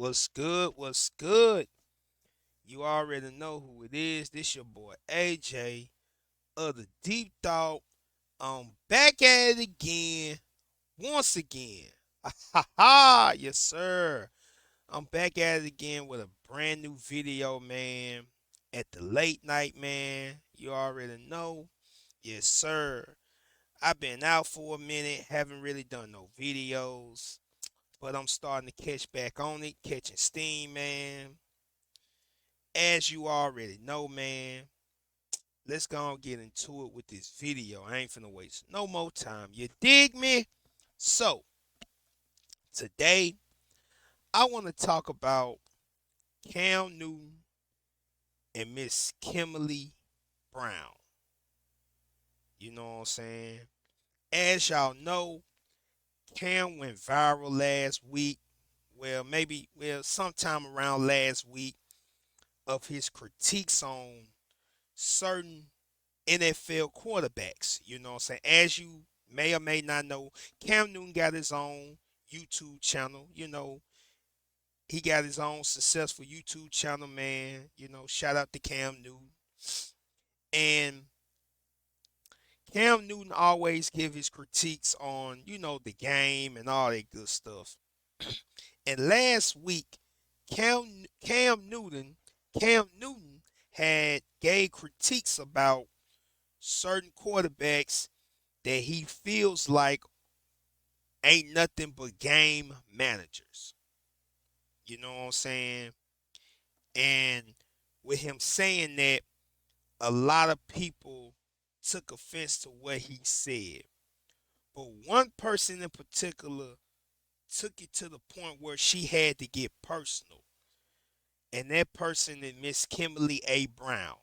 What's good? What's good? You already know who it is. This your boy AJ of the Deep Thought. I'm back at it again, once again. Ha ha! Yes, sir. I'm back at it again with a brand new video, man. At the late night, man. You already know. Yes, sir. I've been out for a minute, haven't really done no videos, but I'm starting to catch back on it, catching steam, man. As you already know, man, let's go and get into it with this video. I ain't finna waste no more time. You dig me? So, today, I want to talk about Cam Newton and Miss Kimberly Brown. You know what I'm saying? As y'all know, Cam went viral last week. Sometime around last week of his critiques on certain NFL quarterbacks. You know what I'm saying? As you may or may not know, Cam Newton got his own YouTube channel. He got his own successful YouTube channel, man. Shout out to Cam Newton. And Cam Newton always give his critiques on, the game and all that good stuff. And last week, Cam Newton, Cam Newton had gave critiques about certain quarterbacks that he feels like ain't nothing but game managers. You know what I'm saying? And with him saying that, a lot of people took offense to what he said. But one person in particular took it to the point where she had to get personal. And that person is Miss Kimberly A. Brown.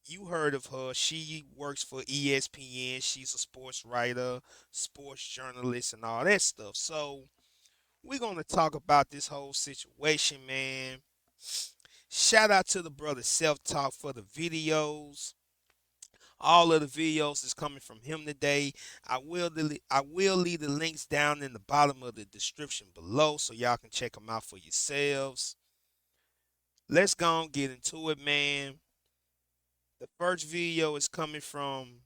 You heard of her. She works for ESPN. She's a sports writer, sports journalist, and all that stuff. So we're gonna talk about this whole situation, man. Shout out to the brother Self Talk for the videos. All of the videos is coming from him today. I will leave the links down in the bottom of the description below so y'all can check them out for yourselves. Let's go and get into it, man. The first video is coming from,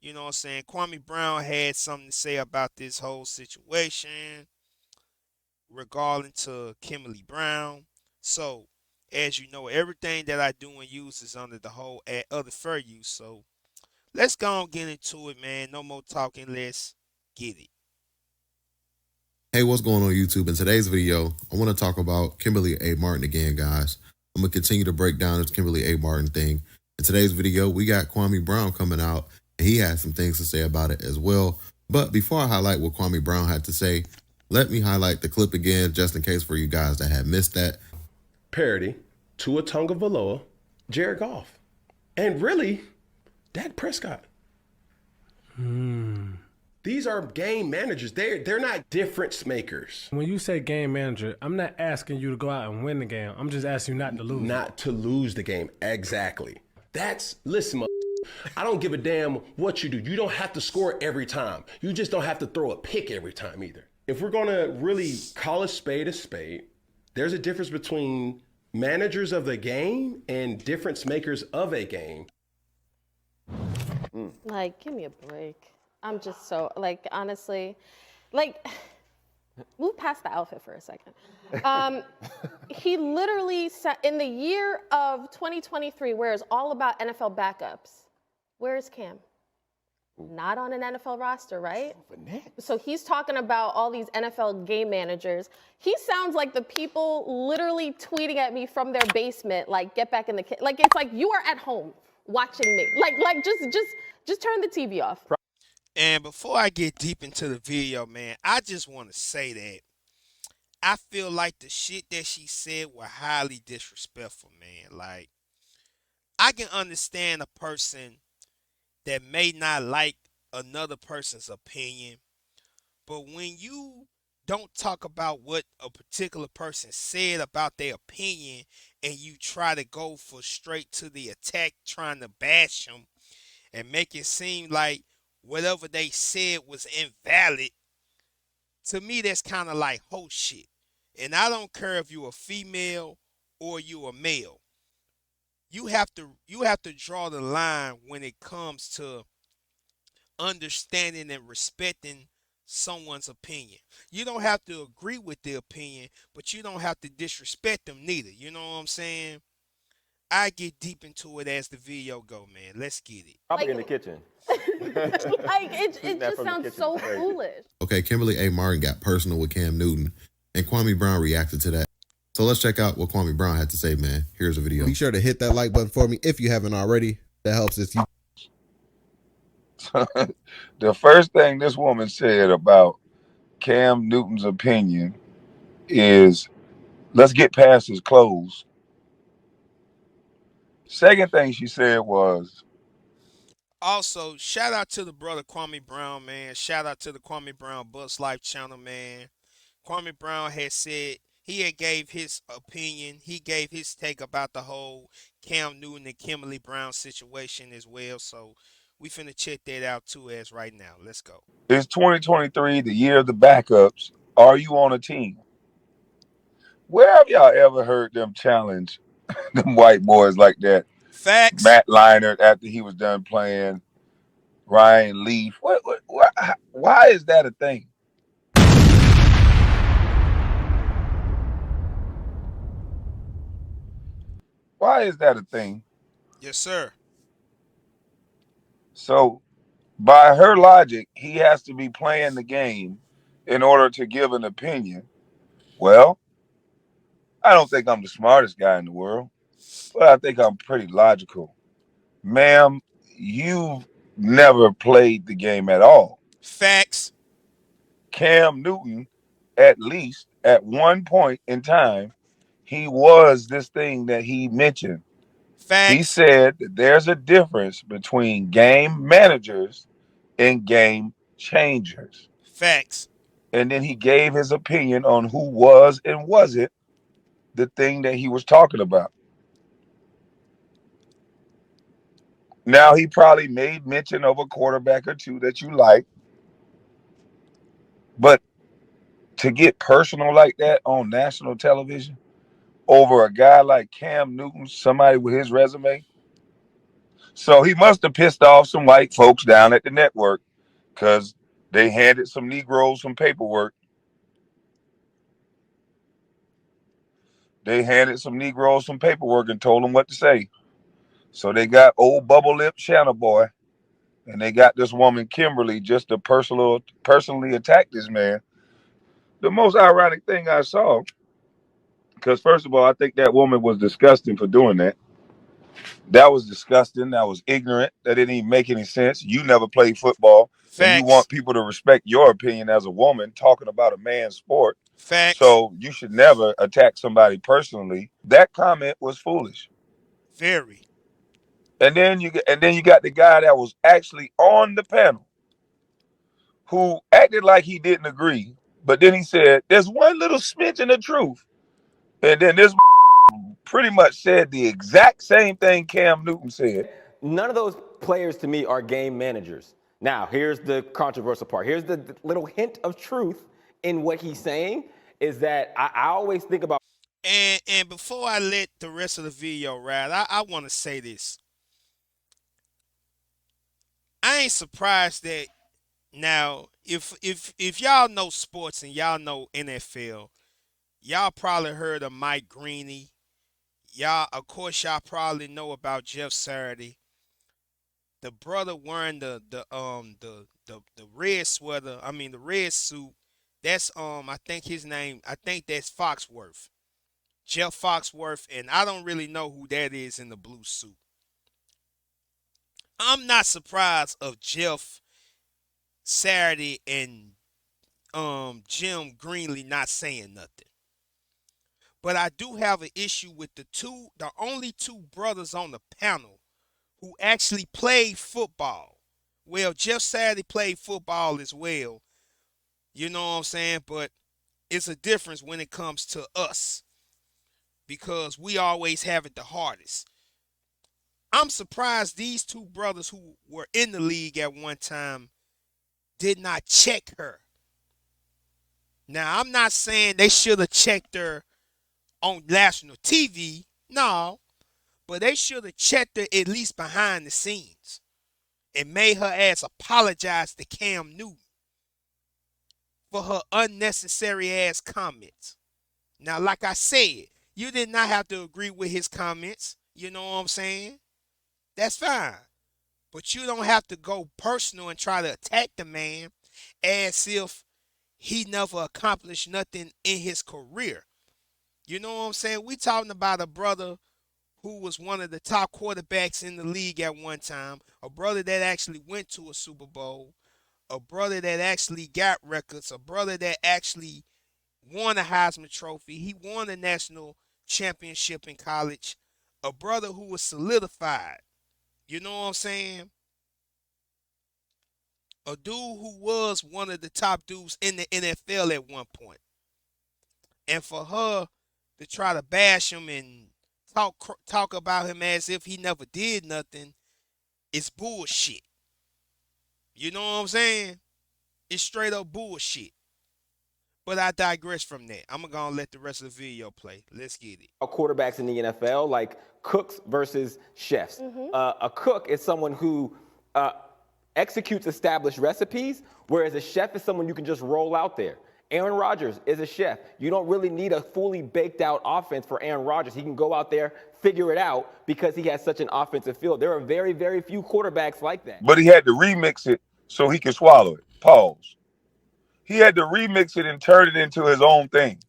what I'm saying, Kwame Brown had something to say about this whole situation regarding to Kimberly Brown. So, as you know, everything that I do and use is under the whole other fair use. So, let's go and get into it, man. No more talking. Let's get it. Hey, what's going on YouTube? In today's video, I want to talk about Kimberly A. Martin again, guys. I'm going to continue to break down this Kimberly A. Martin thing. In today's video, we got Kwame Brown coming out, and he has some things to say about it as well. But before I highlight what Kwame Brown had to say, let me highlight the clip again, just in case for you guys that had missed that. Parody, Tua Tagovailoa, Jared Goff, and really, Dak Prescott. These are game managers. They're not difference makers. When you say game manager, I'm not asking you to go out and win the game. I'm just asking you not to lose. Not to lose the game. Exactly. Listen, I don't give a damn what you do. You don't have to score every time. You just don't have to throw a pick every time either. If we're going to really call a spade, there's a difference between managers of the game and difference makers of a game. Like, give me a break. I'm just so, honestly, move past the outfit for a second. He literally said, in the year of 2023, where it's all about NFL backups, where's Cam? Not on an NFL roster, right? So he's talking about all these NFL game managers. He sounds like the people literally tweeting at me from their basement, get back in the kitchen. It's like you are at home watching me. Just turn the TV off. And before I get deep into the video, man, I just want to say that I feel like the shit that she said were highly disrespectful, man. I can understand a person that may not like another person's opinion, but when you don't talk about what a particular person said about their opinion and you try to go for straight to the attack, trying to bash them and make it seem like whatever they said was invalid, to me that's kind of like whole shit. And I don't care if you're a female or you're a male. You have to draw the line when it comes to understanding and respecting someone's opinion. You don't have to agree with their opinion, but you don't have to disrespect them neither. You know what I'm saying? I get deep into it as the video go, man. Let's get it. Like, like it just sounds so foolish. Okay, Kimberly A. Martin got personal with Cam Newton, and Kwame Brown reacted to that. So let's check out what Kwame Brown had to say, man. Here's a video. Be sure to hit that like button for me if you haven't already. That helps us. The first thing this woman said about Cam Newton's opinion is, let's get past his clothes. Second thing she said was, Also, shout out to the brother Kwame Brown, man. Shout out to the Kwame Brown Bus Life channel, man. Kwame Brown had said he had gave his opinion. He gave his take about the whole Cam Newton and Kimberly Brown situation as well. So we finna check that out too as right now. Let's go. it's 2023, the year of the backups. Are you on a team? Where have y'all ever heard them challenge them white boys like that? Facts. Matt Leinart after he was done playing, Ryan Leaf. Why is that a thing? Why is that a thing? Yes, sir. So, by her logic, he has to be playing the game in order to give an opinion. Well, I don't think I'm the smartest guy in the world, but I think I'm pretty logical. Ma'am, you've never played the game at all. Facts. Cam Newton, at least at one point in time, he was this thing that he mentioned. He Facts. said that there's a difference between game managers and game changers. Facts. And then he gave his opinion on who was and wasn't the thing that he was talking about. Now, he probably made mention of a quarterback or two that you like, but to get personal like that on national television over a guy like Cam Newton, somebody with his resume. So he must have pissed off some white folks down at the network because they handed some Negroes some paperwork. They handed some Negroes some paperwork and told them what to say. So they got old bubble lip Shanna boy, and they got this woman Kimberly just to personally attack this man. The most ironic thing I saw, because first of all, I think that woman was disgusting for doing that. That was disgusting. That was ignorant. That didn't even make any sense. You never played football, and you Facts. want people to respect your opinion as a woman talking about a man's sport. Facts. So you should never attack somebody personally. That comment was foolish. Very. And then you got the guy that was actually on the panel who acted like he didn't agree, but then he said, "There's one little smidgen of truth," and then this pretty much said the exact same thing Cam Newton said. None of those players to me are game managers. Now, here's the controversial part. Here's the little hint of truth in what he's saying is that I always think about. And before I let the rest of the video ride, I want to say this. I ain't surprised that now if y'all know sports and y'all know NFL, y'all probably heard of Mike Greeny. Y'all, of course, y'all probably know about Jeff Saturday, the brother wearing the red sweater. I mean the red suit. That's I think his name. I think that's Foxworth, Jeff Foxworth, and I don't really know who that is in the blue suit. I'm not surprised of Jeff Saturday and Jim Greenlee not saying nothing. But I do have an issue with the only two brothers on the panel who actually played football. Well, Jeff Saturday played football as well. You know what I'm saying? But it's a difference when it comes to us because we always have it the hardest. I'm surprised these two brothers who were in the league at one time did not check her. Now, I'm not saying they should have checked her on national TV. No, but they should have checked her at least behind the scenes and made her ass apologize to Cam Newton for her unnecessary ass comments. Now, like I said, you did not have to agree with his comments. You know what I'm saying? That's fine. But you don't have to go personal and try to attack the man as if he never accomplished nothing in his career. You know what I'm saying? We talking about a brother who was one of the top quarterbacks in the league at one time, a brother that actually went to a Super Bowl, a brother that actually got records, a brother that actually won a Heisman Trophy. He won a national championship in college. A brother who was solidified. You know what I'm saying? A dude who was one of the top dudes in the NFL at one point. And for her to try to bash him and talk about him as if he never did nothing is bullshit. You know what I'm saying? It's straight up bullshit. But I digress from that. I'm gonna let the rest of the video play. Let's get it. Quarterbacks in the NFL, like cooks versus chefs. A cook is someone who executes established recipes, whereas a chef is someone you can just roll out there. Aaron Rodgers is a chef. You don't really need a fully baked out offense for Aaron Rodgers. He can go out there, figure it out because he has such an offensive field. There are very, very few quarterbacks like that. But he had to remix it so he could swallow it. Pause. He had to remix it and turn it into his own thing.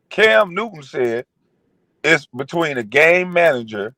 Cam Newton said it's between a game manager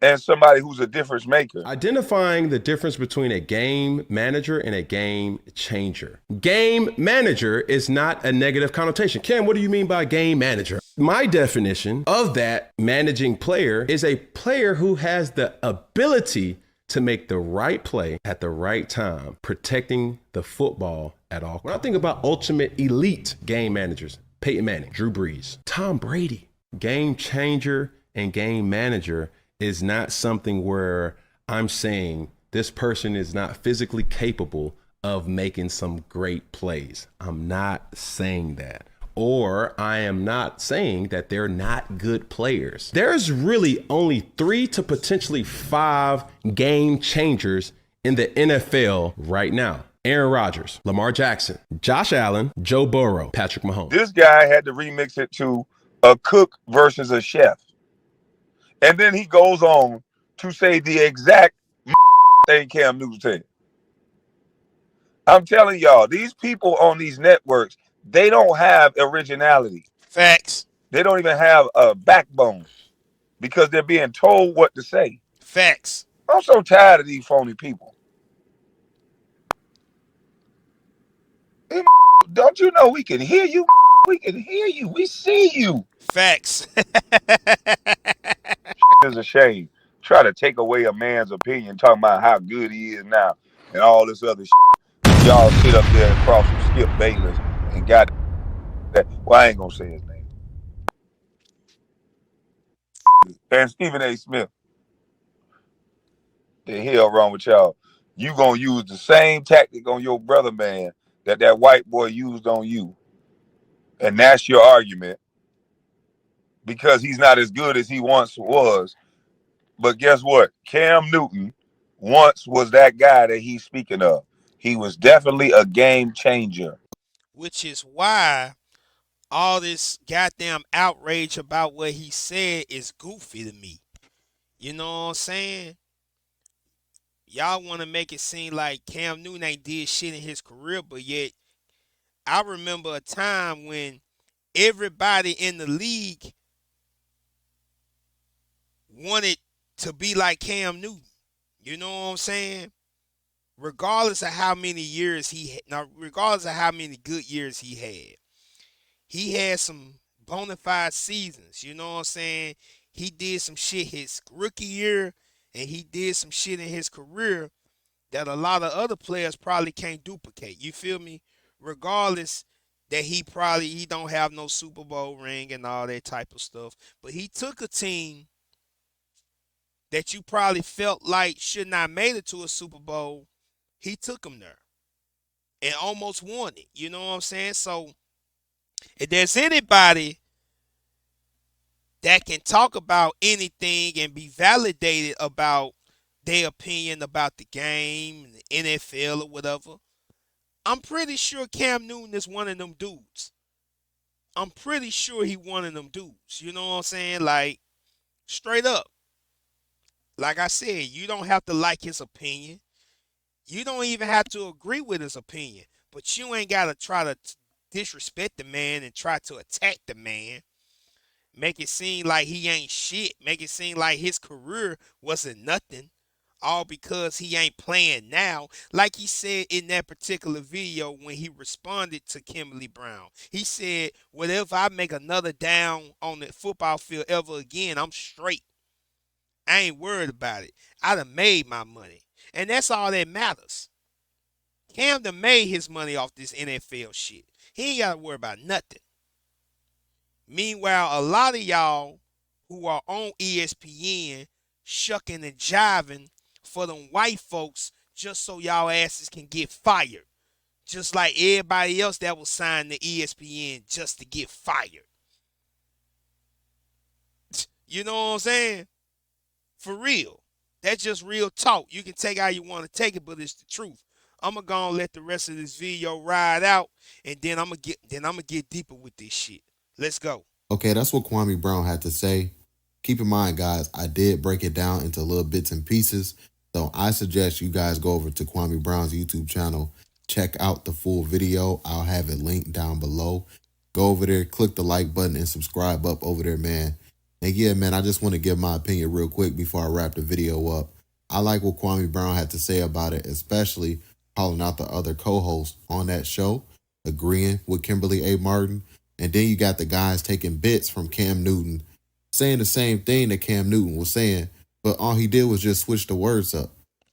and somebody who's a difference maker. Identifying the difference between a game manager and a game changer. Game manager is not a negative connotation. Cam, what do you mean by game manager? My definition of that managing player is a player who has the ability to make the right play at the right time, protecting the football at all. When I think about ultimate elite game managers, Peyton Manning, Drew Brees, Tom Brady, game changer and game manager is not something where I'm saying this person is not physically capable of making some great plays. I'm not saying that. Or I am not saying that they're not good players. There's really only 3 to potentially 5 game changers in the NFL right now. Aaron Rodgers, Lamar Jackson, Josh Allen, Joe Burrow, Patrick Mahomes. This guy had to remix it to a cook versus a chef. And then he goes on to say the exact thing Cam Newton said. I'm telling y'all, these people on these networks, they don't have originality. Facts. They don't even have a backbone because they're being told what to say. Facts. I'm so tired of these phony people. Hey, don't you know we can hear you? We can hear you. We see you. Facts. It's a shame. Try to take away a man's opinion, talking about how good he is now and all this other shit. Y'all sit up there across from Skip Bayless and got that. Well, I ain't gonna say his name. And Stephen A. Smith. The hell wrong with y'all? You gonna use the same tactic on your brother, man, that white boy used on you, and that's your argument because he's not as good as he once was. But guess what? Cam Newton once was that guy that he's speaking of. He was definitely a game changer. Which is why all this goddamn outrage about what he said is goofy to me. You know what I'm saying? Y'all want to make it seem like Cam Newton ain't did shit in his career, but yet I remember a time when everybody in the league wanted to be like Cam Newton. You know what I'm saying? Regardless of how many years regardless of how many good years he had some bona fide seasons. You know what I'm saying? He did some shit his rookie year, and he did some shit in his career that a lot of other players probably can't duplicate. You feel me? Regardless that he don't have no Super Bowl ring and all that type of stuff, but he took a team that you probably felt like should not made it to a Super Bowl. He took them there. and almost won it. You know what I'm saying? So if there's anybody that can talk about anything and be validated about their opinion about the game, the NFL or whatever, I'm pretty sure Cam Newton is one of them dudes. I'm pretty sure he one of them dudes. You know what I'm saying? Like, straight up. Like I said, you don't have to like his opinion. You don't even have to agree with his opinion. But you ain't got to try to disrespect the man and try to attack the man. Make it seem like he ain't shit. Make it seem like his career wasn't nothing. All because he ain't playing now. Like he said in that particular video when he responded to Kimberly Brown. He said, whatever I make another down on the football field ever again, I'm straight. I ain't worried about it. I done made my money. And that's all that matters. Cam done made his money off this NFL shit. He ain't got to worry about nothing. Meanwhile, a lot of y'all who are on ESPN shucking and jiving for them white folks just so y'all asses can get fired. Just like everybody else that was signed to ESPN just to get fired. You know what I'm saying? For real. That's just real talk. You can take how you want to take it, but it's the truth. I'm gonna go and let the rest of this video ride out, and then I'm gonna get deeper with this shit. Let's go. Okay, that's what Kwame Brown had to say. Keep in mind, guys, I did break it down into little bits and pieces. So I suggest you guys go over to Kwame Brown's YouTube channel, check out the full video. I'll have it linked down below. Go over there, click the like button, and subscribe up over there, man. And yeah, man, I just want to give my opinion real quick before I wrap the video up. I like what Kwame Brown had to say about it, especially calling out the other co-hosts on that show, agreeing with Kimberly A. Martin. And then you got the guys taking bits from Cam Newton, saying the same thing that Cam Newton was saying, but all he did was just switch the words up.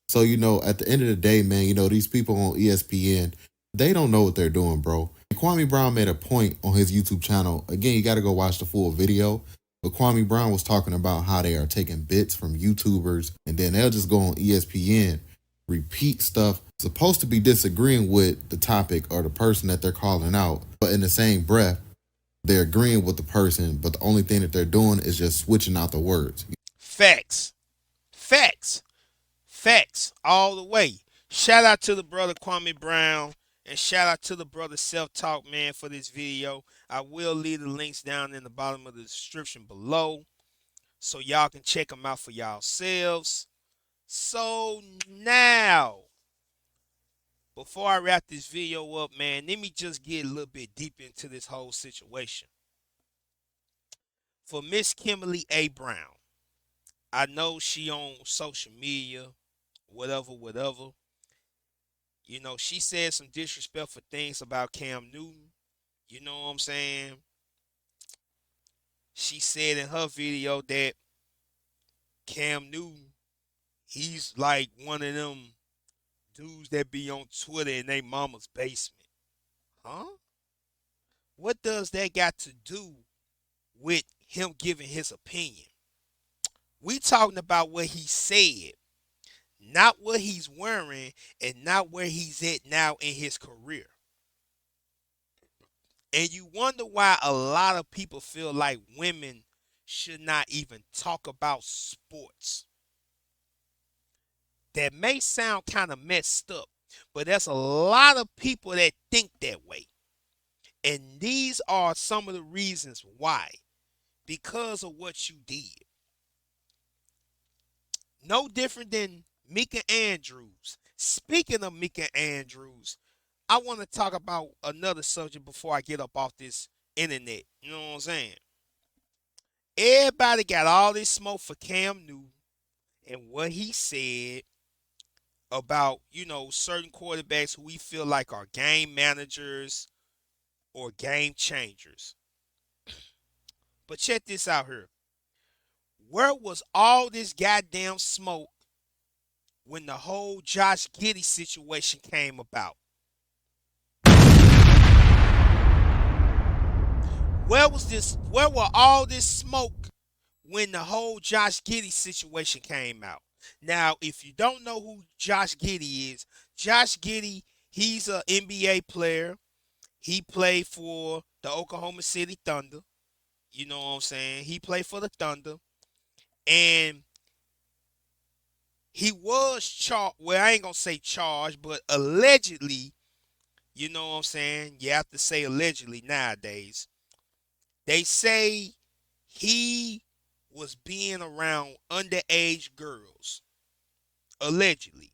So, at the end of the day, man, these people on ESPN, they don't know what they're doing, bro. And Kwame Brown made a point on his YouTube channel. Again, you got to go watch the full video. But Kwame Brown was talking about how they are taking bits from YouTubers, and then they'll just go on ESPN, repeat stuff, supposed to be disagreeing with the topic or the person that they're calling out, but in the same breath, they're agreeing with the person, but the only thing that they're doing is just switching out the words. Facts. Facts. Facts. All the way. Shout out to the brother Kwame Brown, and shout out to the brother Self Talk, man, for this video. I will leave the links down in the bottom of the description below so y'all can check them out for yourselves. So now, before I wrap this video up, man, let me just get a little bit deeper into this whole situation. For Miss Kimberly A. Brown, I know she on social media, whatever. She said some disrespectful things about Cam Newton. You know what I'm saying? She said in her video that Cam Newton, he's like one of them dudes that be on Twitter in their mama's basement. Huh? What does that got to do with him giving his opinion? We talking about what he said, not what he's wearing and not where he's at now in his career. And you wonder why a lot of people feel like women should not even talk about sports. That may sound kind of messed up, but there's a lot of people that think that way. And these are some of the reasons why. Because of what you did. No different than Mika Andrews. Speaking of Mika Andrews, I want to talk about another subject before I get up off this internet. You know what I'm saying? Everybody got all this smoke for Cam Newton and what he said about, certain quarterbacks who we feel like are game managers or game changers. But check this out here. Where was all this goddamn smoke when the whole Josh Giddey situation came about? Where were all this smoke when the whole Josh Giddey situation came out? Now, if you don't know who Josh Giddey is He's an NBA player. He played for the Oklahoma City Thunder. You know what I'm saying? He played for the Thunder. And he was charged. Well, I ain't going to say charged, but allegedly, you know what I'm saying? You have to say allegedly nowadays. They say he was being around underage girls. Allegedly.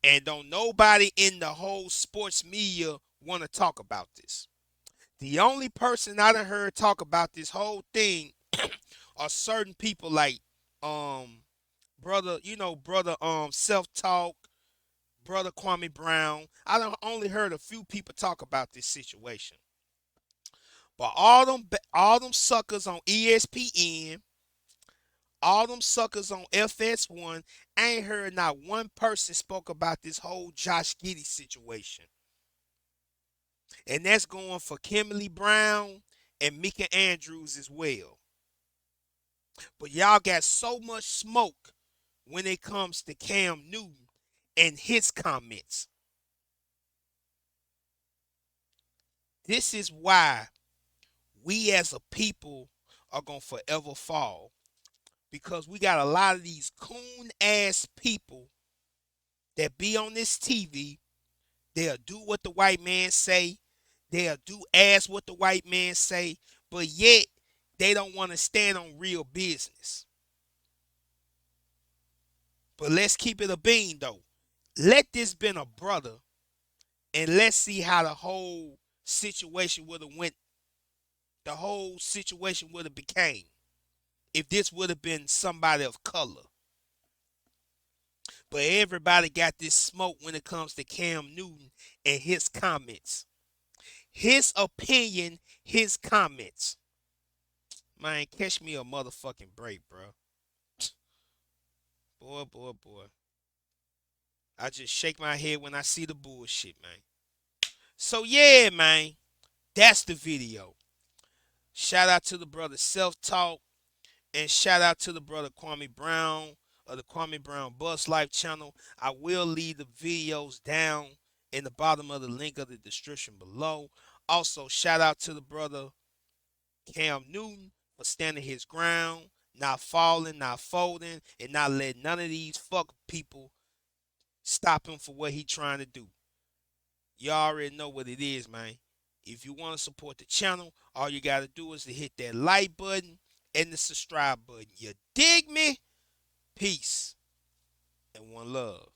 And don't nobody in the whole sports media want to talk about this. The only person I done heard talk about this whole thing are certain people like um brother self talk, brother Kwame Brown. I done only heard a few people talk about this situation. But all them suckers on ESPN, all them suckers on FS1, I ain't heard not one person spoke about this whole Josh Giddey situation. And that's going for Kimberly Brown and Mika Andrews as well. But y'all got so much smoke when it comes to Cam Newton and his comments. This is why we as a people are going to forever fall. Because we got a lot of these coon ass people that be on this TV. They'll do what the white man say. They'll do as what the white man say. But yet, they don't want to stand on real business. But let's keep it a bean though. Let this been a brother, and let's see how the whole situation would have went. The whole situation would have became if this would have been somebody of color. But everybody got this smoke when it comes to Cam Newton and his comments. His opinion, his comments. Man, catch me a motherfucking break, bro. Boy, boy, boy. I just shake my head when I see the bullshit, man. So yeah, man, that's the video. Shout out to the brother Self Talk, and shout out to the brother Kwame Brown of the Kwame Brown Bus Life channel. I will leave the videos down in the bottom of the link of the description below. Also, shout out to the brother Cam Newton for standing his ground, not falling, not folding, and not letting none of these fuck people stop him for what he trying to do. You already know what it is, man. If you want to support the channel, all you got to do is to hit that like button and the subscribe button. You dig me? Peace and one love.